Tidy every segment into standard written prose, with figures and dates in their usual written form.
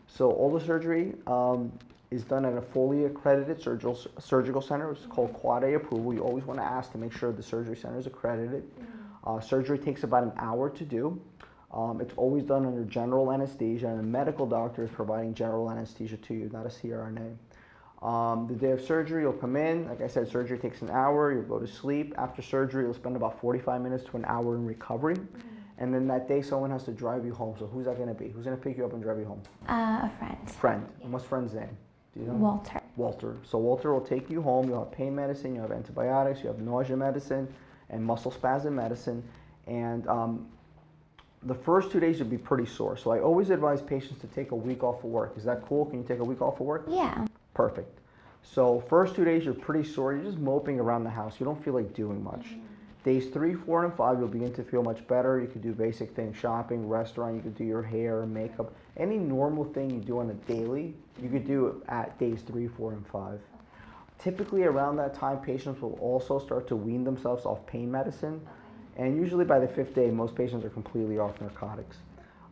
So all the surgery is done at a fully accredited surgical center. It's called Quad A approval. You always want to ask to make sure the surgery center is accredited. Surgery takes about an hour to do. It's always done under general anesthesia, and a medical doctor is providing general anesthesia to you, not a CRNA. The day of surgery, you'll come in. Like I said, surgery takes an hour. You'll go to sleep. After surgery, you'll spend about 45 minutes to an hour in recovery. And then that day, someone has to drive you home. So who's that going to be? Who's going to pick you up and drive you home? A friend. Friend. And what's friend's name? Do you know? Walter. Walter. So Walter will take you home. You'll have pain medicine. You'll have antibiotics. You have nausea medicine and muscle spasm medicine. And the first 2 days you'll be pretty sore. So I always advise patients to take a week off of work. Is that cool? Can you take a week off of work? Yeah. Perfect. So first 2 days you're pretty sore. You're just moping around the house. You don't feel like doing much. Days 3, 4, and 5, you'll begin to feel much better. You could do basic things, shopping, restaurant, you could do your hair, makeup. Any normal thing you do on a daily, you could do at days 3, 4, and 5. Typically around that time, patients will also start to wean themselves off pain medicine. And usually by the 5th day, most patients are completely off narcotics.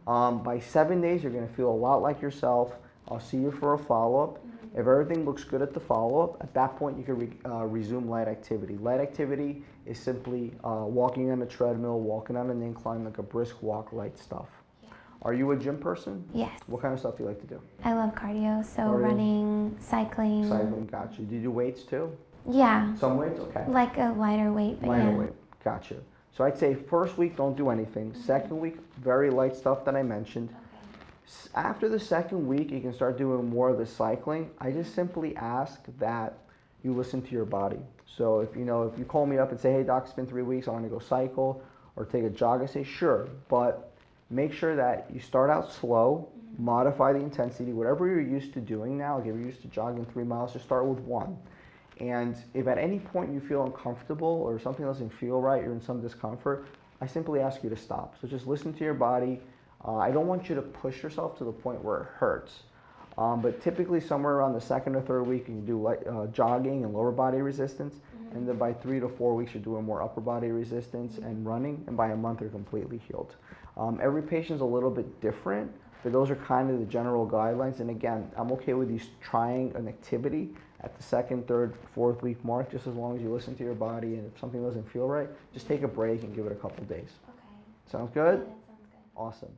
By 7 days, you're gonna feel a lot like yourself. I'll see you for a follow-up. If everything looks good at the follow-up, at that point you can resume light activity. Light activity is simply walking on a treadmill, walking on an incline, like a brisk walk, light stuff. Yeah. Are you a gym person? Yes. What kind of stuff do you like to do? I love cardio, so running, cycling. Cycling, gotcha. Do you do weights too? Yeah. Some weights? Okay. Like a lighter weight, but lighter yeah. weight, gotcha. So I'd say first week, don't do anything. Second week, very light stuff that I mentioned. After the second week, you can start doing more of the cycling. I just simply ask that you listen to your body. So if you call me up and say, hey doc, it's been 3 weeks, I want to go cycle or take a jog, I say sure, but make sure that you start out slow, modify the intensity, whatever you're used to doing now. Like if you're used to jogging 3 miles, just start with 1. And if at any point you feel uncomfortable or something doesn't feel right, you're in some discomfort, I simply ask you to stop. So just listen to your body. I don't want you to push yourself to the point where it hurts. But typically somewhere around the 2nd or 3rd week, you can do jogging and lower body resistance. And then by 3 to 4 weeks, you're doing more upper body resistance and running. And by a month, you're completely healed. Every patient's a little bit different, but those are kind of the general guidelines. And again, I'm okay with you trying an activity at the 2nd, 3rd, 4th week mark, just as long as you listen to your body. And if something doesn't feel right, just take a break and give it a couple days. Okay. Sounds good? Yeah, that sounds good. Awesome.